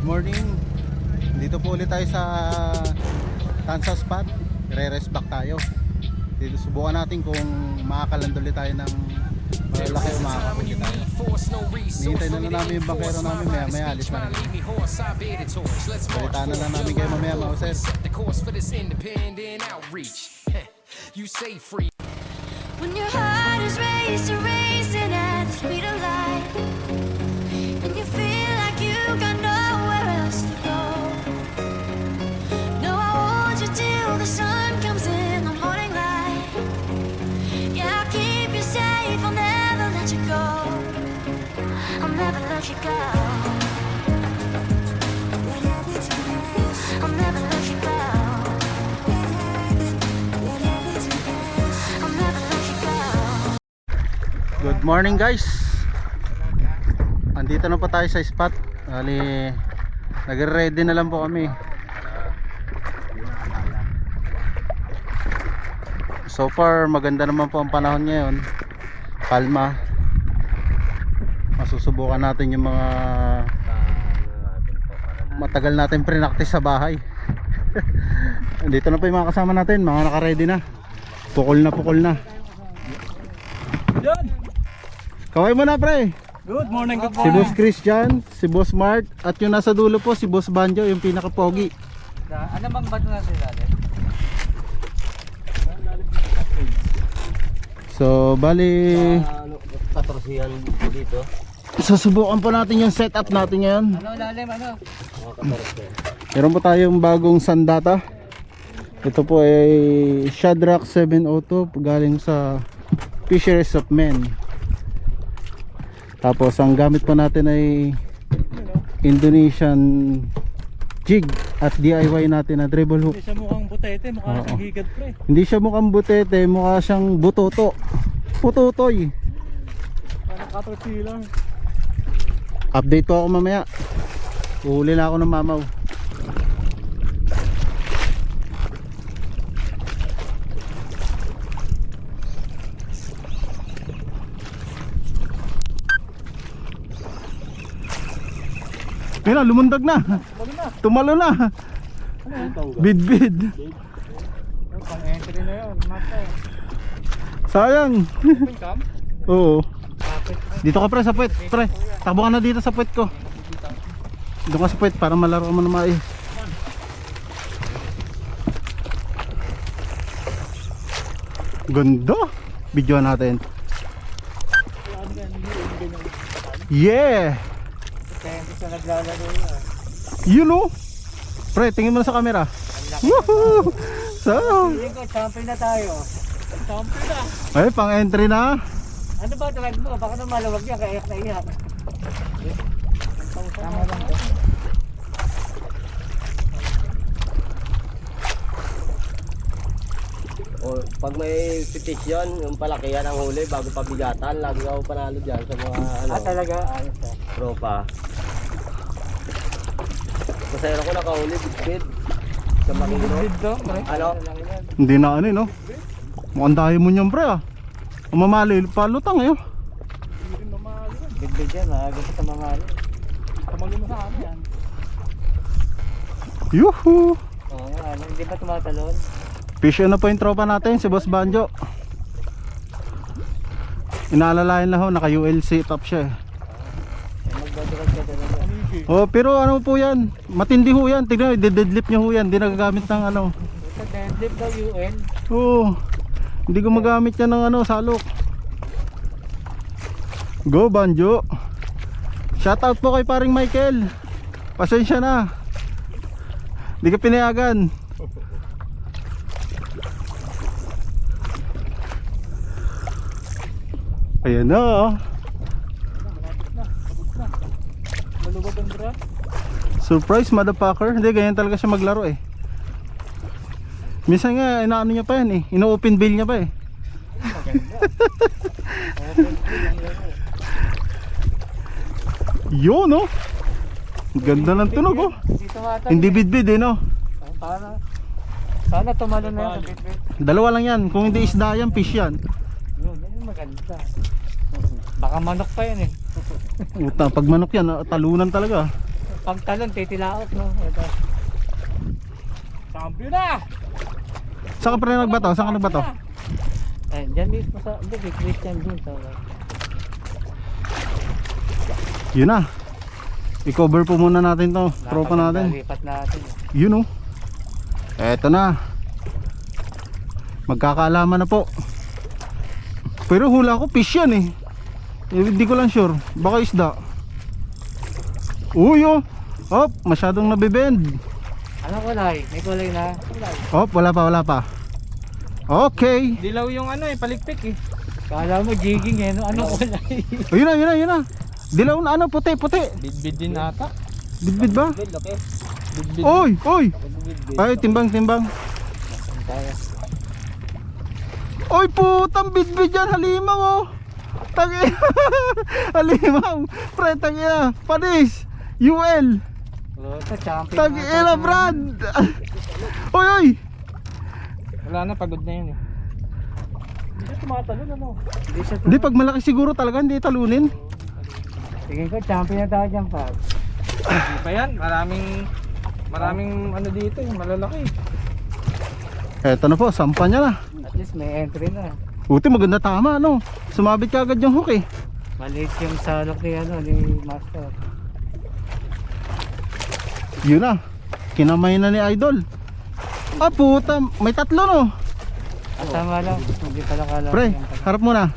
morning. Dito po ulit tayo sa Tansa Spot. Re-rest back tayo. Dito subukan natin kung makakalanduli tayo ng malaki o makakapuli tayo. Nihintay na lang namin yung bankero namin, maya alis na rin. Balitaan na lang namin kayo mamaya, mga sir. When your heart is racing at the speed of light, and you feel like you got nowhere else to go. No, I hold you till the sun comes in the morning light. Yeah, I'll keep you safe, I'll never let you go. I'll never let you go. I'll never let you go. Good morning guys. Andito na po tayo sa spot. Ali, nagre-ready na lang po kami. So far maganda naman po ang panahon ngayon. Kalma. Masusubukan natin yung mga matagal natin pre-practice sa bahay. Andito na po yung mga kasama natin, mga naka-ready na. Pukol na. Kaway mo na pre. Good morning, good Si morning. Boss Christian, si Boss Mart, at yung nasa dulo po si Boss Banjo, yung pinaka-pogi. Ano bang bato na sila? So bali, Katorsihan dito. susubukan po natin yung setup natin ngayon. Ano lalim, ano? Mga katorsihan. Meron po tayong bagong sandata. Ito po ay Shadrack 702 galing sa Fisheries of Men. Tapos ang gamit po natin ay Indonesian jig at DIY natin na dribble hook. Hindi siya mukhang butete, mukha Oo. siyang higad pre. Hindi siya mukhang butete, mukha siyang butoto. Putotoy. Parang caterpillar. Update po ako mamaya. Uhuli na ako ng mamaw. Mira, lumundag na. Tumalo na. Bid. Yung pang-entry na yun, mata. Sayang. Cam? Oo. Dito ka pre sa puwet. Pre, takbo ka na dito sa puwet ko. Doon ka sa puwet para malaro mo na maayos. Ganda. Video natin. Yeah. Kaya hindi siya naglalaro yun. You know. Pre, tingin mo na sa camera. Woohoo. So, Feeling ko, champion na tayo. Champion na. ay pang entry na. Ano ba talag mo? Baka na malawag yan, kaya iyak na iyak. Tama lang to. O, pag may petition, yung palakihan ang huli bago pabigatan, lagi ako panalo dyan sa mga Talaga, ayos ka. tropa. Masaya ko nakahuli, bit sa Makino. Bid to, pre. Ano? Hindi na ano no. Mukhang dahil mo niyan pre ah. Ang mamali, palutang eh. Bid yan, agad sa mamali. Tumalo mo sa amin yan. Yuhu. Oo nga, hindi ba tumatalon? Fish na po yung tropa natin, si Boss Banjo. Inaalalayan na ho, naka ULC top siya eh. Magdadurag ka talaga. Oh, pero ano po yan, matindi ho yan. Tignan, deadlift niya ho yan, hindi nagagamit ng ano. Sa deadlift daw UN. Oo, hindi gumagamit yan ng ano, salok. Go Banjo. Shoutout po kay paring Michael. Pasensya na, hindi ka pinayagan. Ayan na oh. Malubog ang drop. Surprise motherfucker. Hindi, ganyan talaga siya maglaro eh. Minsan nga, inaano niya pa yan eh. Ino-open bill niya pa eh. Maganda. Open field ang laro. Yun oh. Ganda ng tunog oh. Hindi tumatag. Hindi bidbid eh no. Sana tumalo na yan sa bitbit. Dalawa lang yan. Kung hindi isda yan, fish yan. Yun, yan yung maganda. Baka manok pa yan eh. Uta, pag manok yan, talunan talaga. pagtalon, titilaok, no? Ito. Champion na! Saan ka pre nagbato? Saan ka nagbato? Eh, dyan mismo sa, hindi, Christian dun sa, Yun na. I-cover po muna natin to. Tropa natin. Lipat natin. Yun oh. Eto na. Magkakaalaman na po. Pero hula ko fish yan eh. Hindi ko lang sure. Baka isda. Uy oh. Hop, masyadong nabibend. Anong kulay? May kulay na? Kulay. Hop, wala pa. Okay. Dilaw yung ano eh, palikpik eh. Kala mo jigging eh, no? Anong kulay? Ayun na. Dilaw na ano, puti. Bidbid din ata. Bidbid ba? Laki. Bidbid. Oy. Ay, timbang. Kaya. Oy, putang bidbid yan, halimaw oh. Tagi. Halimaw. Pre, tagi na. Panis. UL. Ito, champion. Tagi na, Brad. Oy. Wala na, pagod na yun eh. Hindi siya tumatalon ano? Hindi siya Hindi, pag malaki siguro talaga, hindi talunin. Tingin ko, champion na tayo dyan, Pag. Hindi pa yan, maraming ano dito, malalaki. Eto na po, sampa niya na. At least may entry na. Buti maganda tama, no? Sumabit ka agad yung hook eh. Maliit yung salok ni ano, ni Master. Yun na. Kinamay na ni Idol. Ah, puta. May tatlo, no? At tama lang, hindi pala kala. Pre, harap mo na.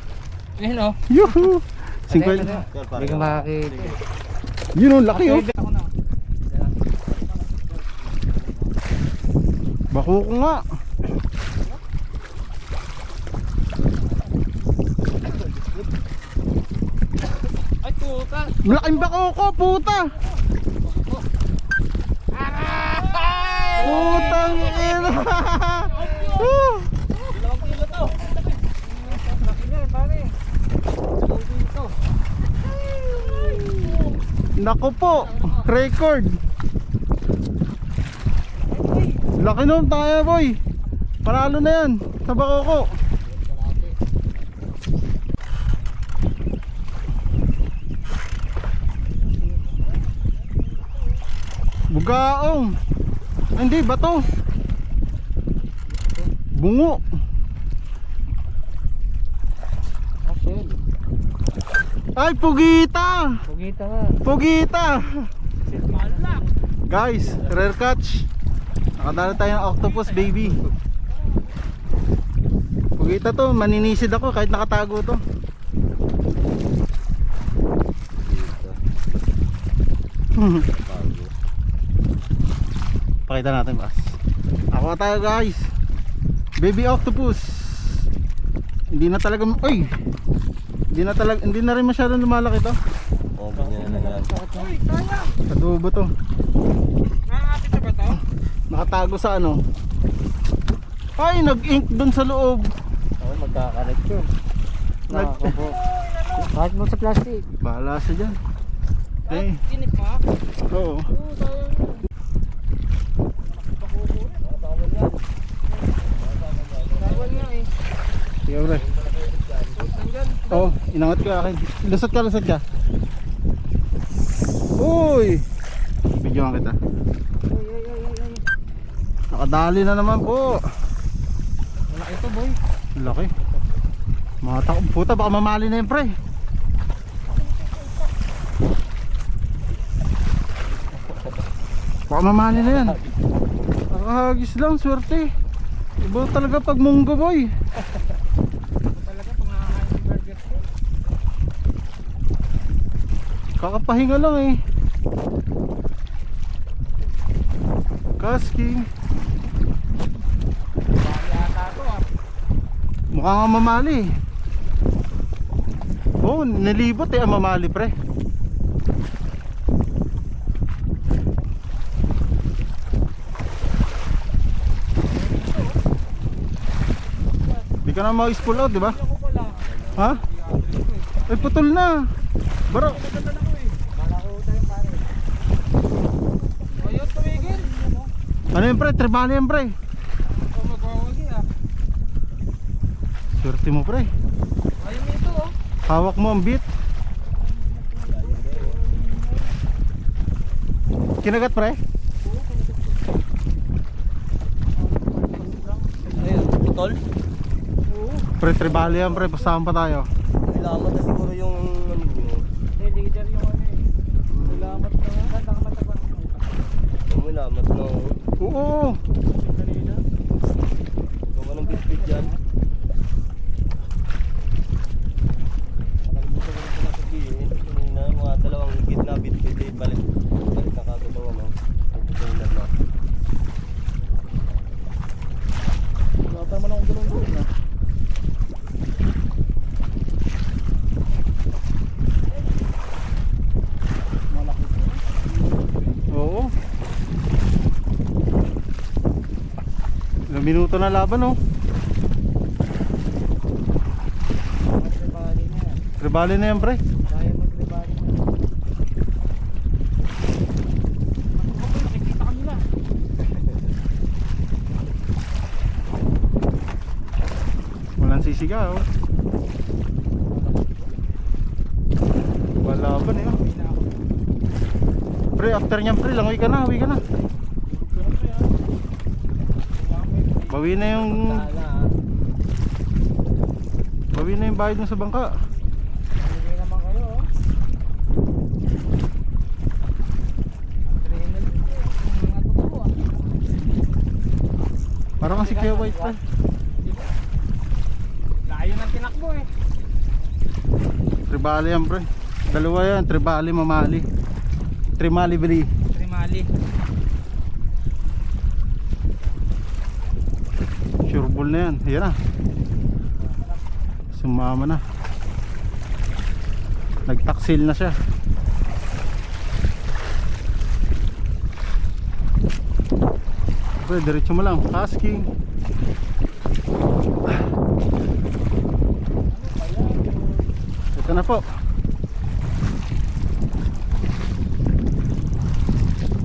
Yun o. Yuhu. 50. Hindi ko makakita. Yun, oh, laki, oh. Ako na. Bako ko nga. Ay, puta! Malaking bako ko, puta. Putang ina. Woo. Dalawang kilo to. Laki niya, pare. Dito. Nako po, record. Laki nun tayo, boy. Panalo na yan sa bako ko. Bugaong. Hindi, bato. Bungo. Actually, Ay, pugita. pugita ka. Pugita. Guys, rare catch. Nakadala tayo ng octopus, baby. Pugita to, maninisid ako kahit nakatago to. Pakita natin, boss. Ako tayo, guys. Baby octopus. Hindi na talaga, uy. Hindi na rin masyadong lumalaki to. Oh, ganyan na yan. Adobo to. Nakakapit na ba to? Nakatago sa ano. Ay, nag-ink dun sa loob. Oo, magkakalit yun. Nakakubo. Bakit mo sa plastic? Bahala siya dyan. Eh, Kinip pa? oo. Bawal nga eh. Sige, bro. Oo, inangat ko akin. Lusot ka. Uy! Bigyan kita. Nakadali na naman po. Malaki to, boy. Laki. Mga takong puta, baka mamali na yun, pre. Baka mamali na yan. Nakahagis lang, swerte. Iba talaga pag munggo, boy. Talaga, pag nakakain ng burger ko. Kakapahinga lang eh. Kasking. Bali ata to ah. Mukha nga mamali. Oh, nalibot eh ang mamali, pre. Di ka na mag-spool out, di ba? Ako pala. Ha? Ay, putol na. Baro. Bala ko tayo pare. Ayaw tumigil. Ano yan, pre? Tribano yan, pre. Ako magwawagi ah. Swerte mo, pre. Ayaw nito oh. Hawak mo ang beat. Kinagat pre? Ayun, putol. Pre, tribali yan pre, pasahan pa tayo. Nilamat na siguro yung ano nyo. Leader yung ano eh. Salamat na nga. Ganda ka mataba. Nilamat na. Oo. Kanina. Gawa ng bit-bit dyan. Nakalimutan ko rin pala sabihin. Kanina, mga dalawang higit na bit-bit eh. Balik na kagad ang ano. Ang putulan na. Wala pa naman akong dalawang doon na. Malaki. Oo. Ilang minuto na laban oh. Magribali na yan. Tribali na yan pre. Kaya magribali na. Nakikita kanila. Walang sisigaw. Wala laban eh. Oh. Pre, after niyan pre, langoy ka na, uwi ka na. Bawi na yung bawi na yung bayad mo sa bangka. Hindi naman kayo oh. Adrenaline ko. Mga totoo ah. Parang kasi Kuya White pre. Layo ng tinakbo eh. Tribali yan pre. Dalawa yan, tribali, mamali. Trimali bili. Trimali. Sure ball na yan. Ayan na. Sumama na. Nagtaksil na siya. Pre, diretso mo lang. Casking. Ito na po.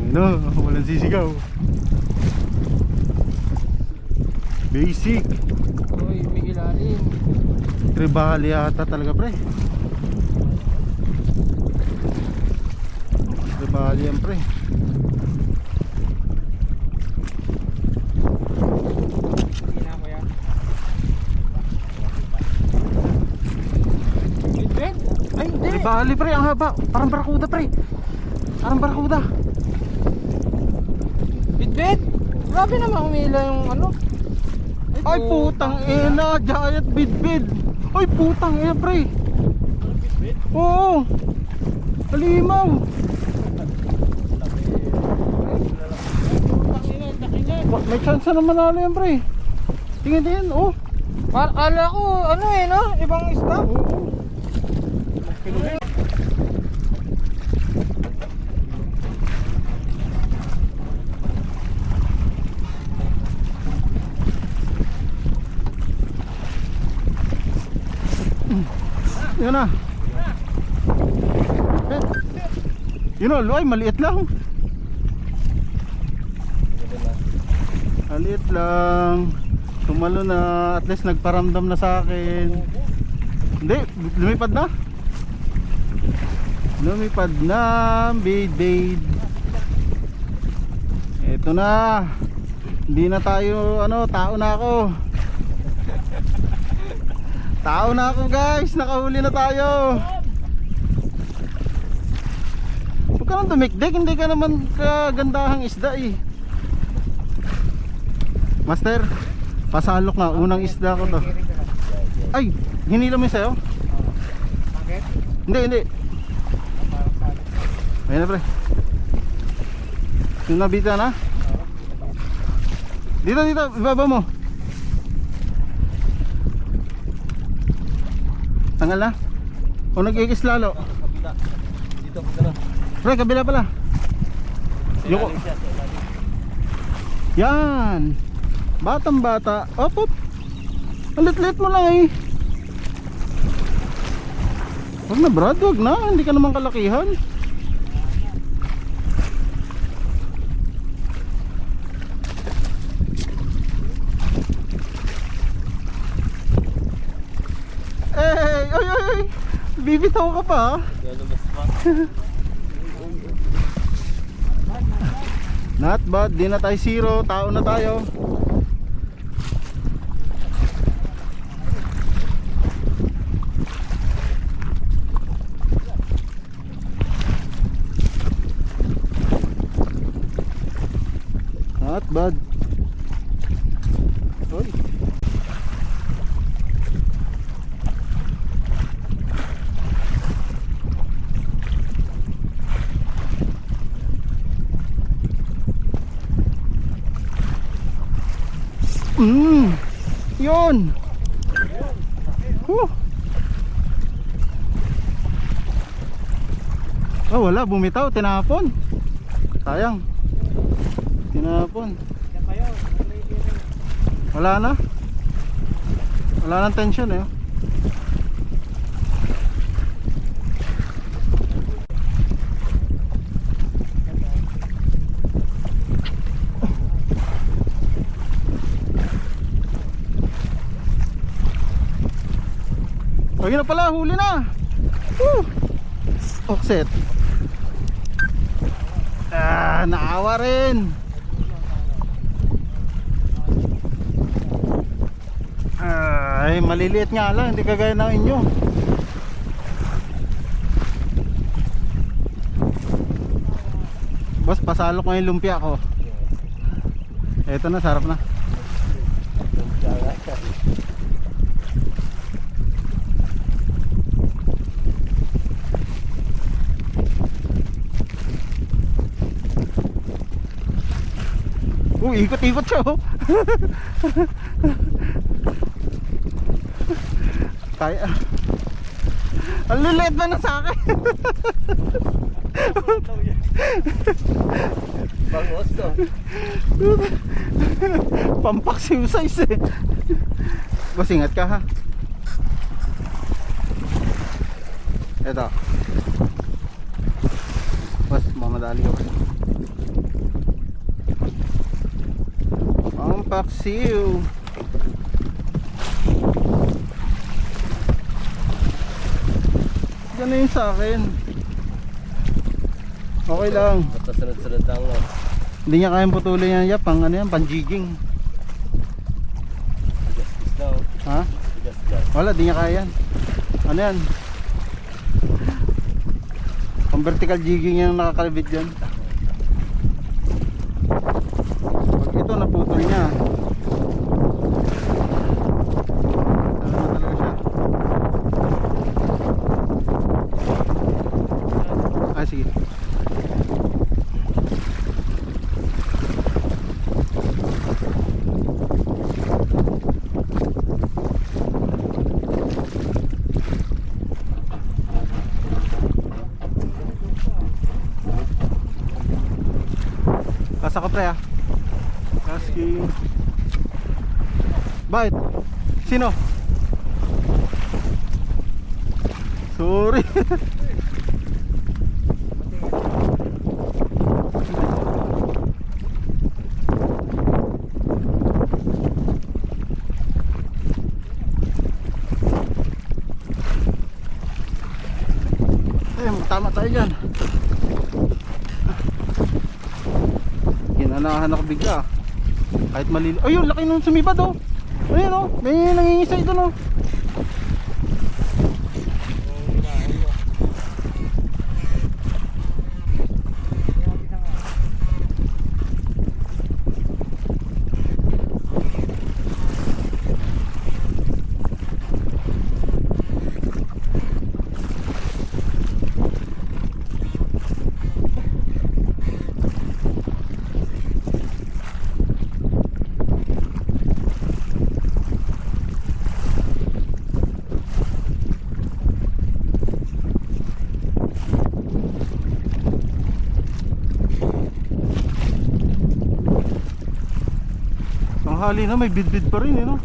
Ayun na, walang sisigaw. Basic. Uy, may ilalim. Tribali yata talaga pre. Tribali yan pre. Hindi na ako yan. Bit-bit? Ay, hindi. Tribali pre, ang haba. Parang barakuda pre. Parang barakuda. Bit-bit? Grabe naman umila yung ano. Ay putang ina, giant bidbid. Ay putang ina pre. Oo. Halimaw. May chance na manalo yan pre. Tingin din, oh. Ala ko, ano eh no? Ibang isda. Yun na. Yun o, ay maliit lang. Maliit lang. Tumalo na, at least nagparamdam na sa akin. Hindi, lumipad na. Lumipad na, bid. Ito na. Hindi na tayo, ano, tao na ako. Tao na ako guys, nakahuli na tayo. Huwag ka nang dumikdik, hindi ka naman kagandahang isda eh. Master, pasalok nga, unang isda ko to. Ay, hinila mo yung sayo? Bakit? Hindi. Ayan na pre. Yung nabita na? Dito, ibaba mo. Tangal na? O nag-iikis lalo? Kabila. Dito ako gano'n. Pre, kabila pala. Yung... Ilalim siya, sa ilalim. Yan. Batang bata. Op. Ang lit-lit mo lang eh. Huwag na Brad, huwag na. Hindi ka naman kalakihan. Ay. Bibitaw ka pa. Lalabas pa. Not bad, di na tayo zero, tao na tayo. Not bad. Oy. Yun. Oh, wala, bumitaw, tinapon. Sayang. Tinapon. Wala na. Wala nang tension eh. Ayun na pala, huli na. Offset. Naawa rin. Ay, maliliit nga lang, hindi kagaya ng inyo. Boss, pasalo ko yung lumpia ko. Eto na, sarap na. Ikot-ikot siya oh. Kaya. Ang liliit ba na sa akin? Bangos to. Pampaksiw size eh. Boss, ingat ka ha. Eto. Boss, mamadali ka pa. Paksiw. Yan na yun sa akin. Okay lang. Basta sunod-sunod lang no. Hindi niya kayang putulin yan. Pang ano yan, panjiging. Bigas na oh. Ha? Bigas. Wala, di niya kaya yan. Ano yan? Pang vertical jigging yung nakakalibit dyan. Pag ito naputol niya, sige. Kasa ko pre ah. Kaski. Bakit? Sino? Sorry. Tama tayo dyan. Ginanahan ako bigla. Kahit malili. Ayun, laki nung sumibad oh. Ayun oh, may nangingisay doon oh. Tanghali na, may bidbid pa rin eh no.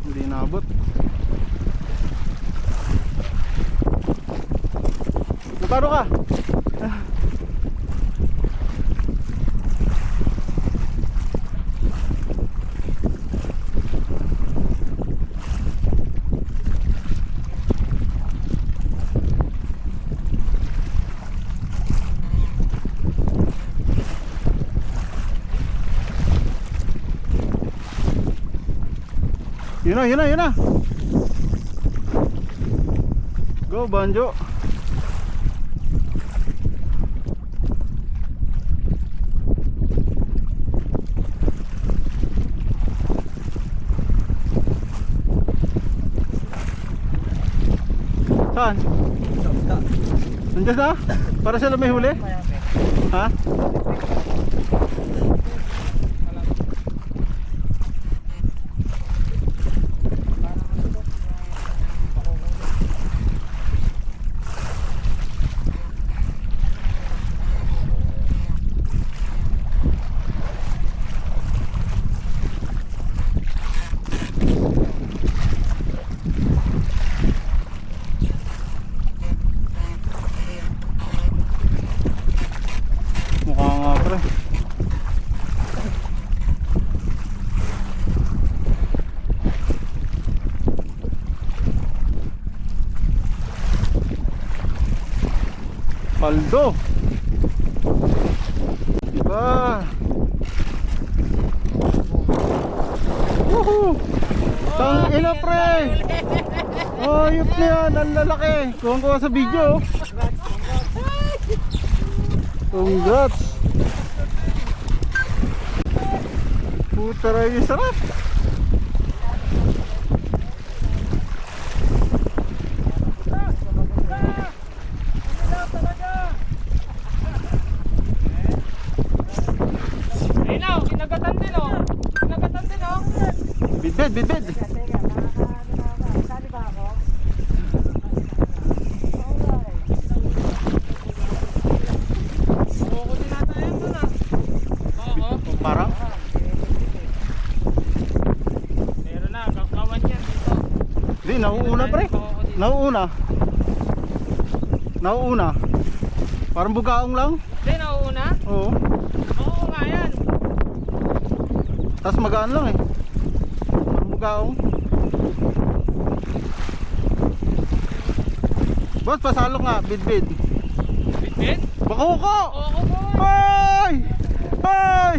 Hindi naabot. Naparo ka? Yun na, yun na, yun na. Go, Banjo. Saan? Nandiyan na? Para sila may huli? Ha? Mukha nga pre. Paldo. Diba? Woohoo! Tang ina pre! Ayop na yan, ang lalaki. Kuha ko sa video. Congrats! Puta rin yung sarap! Ayun na, kinagatan din oh. Kinagatan din oh. Bidbid, bidbid! Kukunin natin yun dun ah. Oo. Parang? Meron na, kakawan yan dito. Hindi, nauuna pre. Nauuna. Nauuna. Parang bugaong lang. Hindi, nauuna? Oo. Oo nga yan. Tapos magaan lang eh. Parang bugaong. Boss, pasalok nga. Bidbid. Bitbit? Bakuko! Oo po. Hoy! Hoy!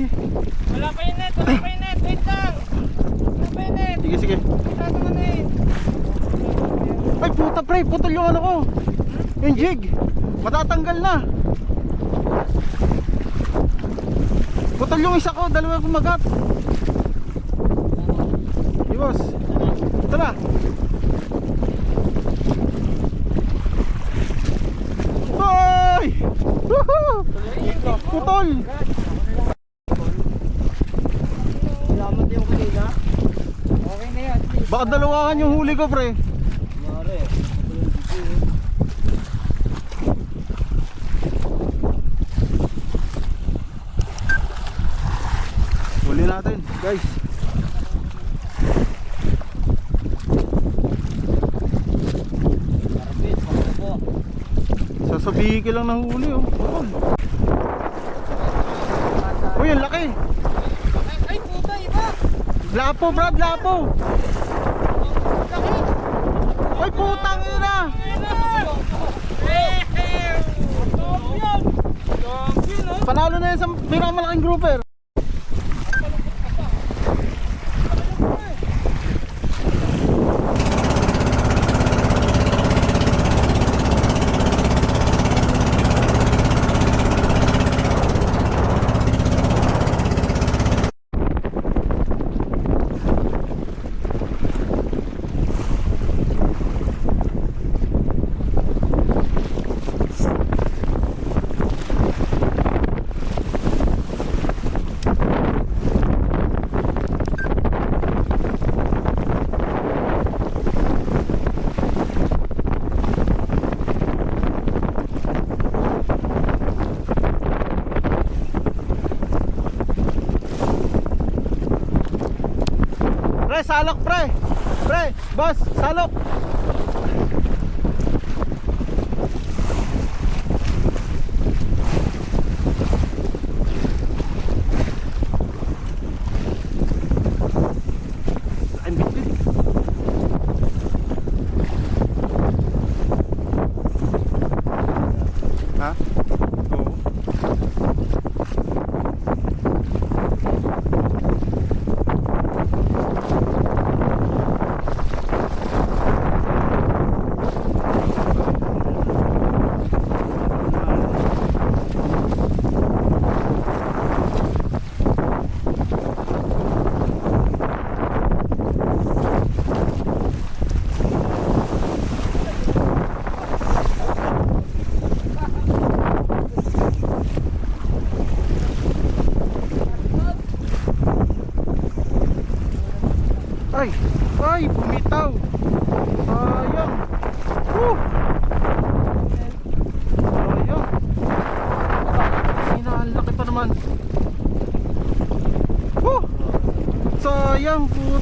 Wala pa yung net, wala pa yung net. Wait lang. Wala pa yung net. Sige, sige. Ito mo na eh. Ay puta pre, putol yung ano ko. Yung jig. Matatanggal na. Putol yung isa ko, dalawa kumagat. Iwas. Ito na. Hoy! Woohoo! Putol. Salamat yung kanina. Okay na yan. Baka dalawahan yung huli ko pre. Mare. Huli natin guys. Arbit, po. Sasabihin ko lang ng huli oh. Uy, ang laki. Ay, puta, iba. Lapo brad, lapo. Laki. Ay putang ina. Champion! Champion oh! Panalo na yan sa pinakamalaking grouper. Pre, salok pre. Pre, boss, salok. Ang bitbit. Ha? Oo.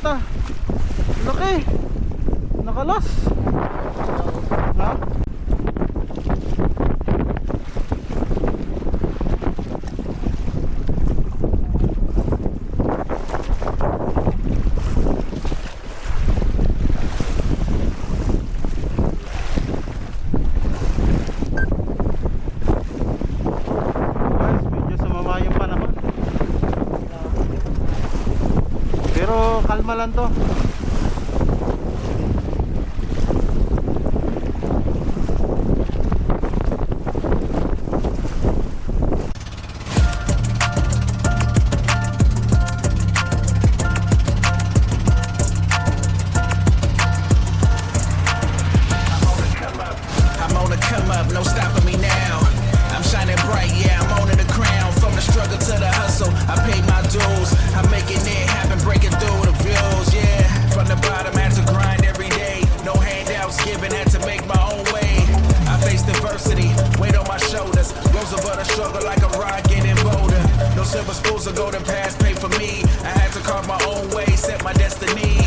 puta. Laki. Nakalas. Ha? Guys, medyo sumama yung panahon. Pero kalma lang to. I'm on the come up, no stopping me now. I'm shining bright, yeah, I'm owning the crown. From the struggle to the hustle, I paid my dues. I'm making it happen, breaking through the views, yeah. From the bottom, had to grind every day. No handouts given, had to make my own way. I faced adversity, weight on my shoulders. Rose above the struggle like a rock getting bolder. No silver spoons or golden past pay for me. I had to carve my own way, set my destiny.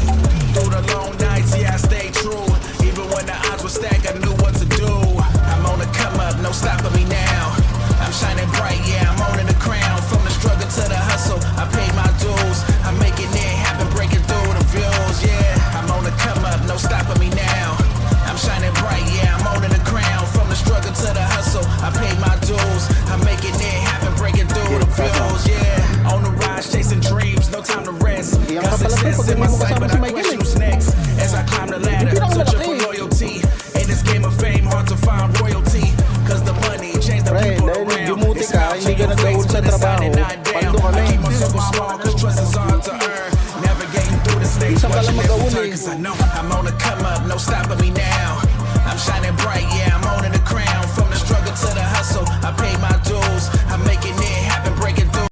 Through the long nights, yeah, I stayed true. Even when the odds were stacked, I knew what to do. I'm on the come up, no stopping me now. I'm shining bright, yeah, I'm owning the crown. From the struggle to the hustle, I paid my dues. I'm making it happen, breaking through the views, yeah. I'm on the come up, no stopping me now. I'm shining bright, yeah, I'm owning the crown. From the struggle to the hustle, I paid my dues. I'm making it happen, breaking through the views, yeah. On the rise, chasing dreams, no time to rest. Iyan Got ka pala, success pre, in my pag sight, kasama but si I Michael, question eh. who's next. As I climb the ladder, Hindi searching pinakamalaki, for eh. loyalty. In this game of fame, hard to find royalty. Cause the money changed the Pre, people dahil around. dumuti It's ka, about hindi ka your nagdahul face, sa but it's trabaho, not down. pando ka na I eh. keep my circle small, cause trust is hard to earn. Navigating through the snakes, Isang ka lang watching every mag-ahul turn, eh. cause I know I'm on the come up, no stopping me now. I'm shining bright, yeah, I'm owning the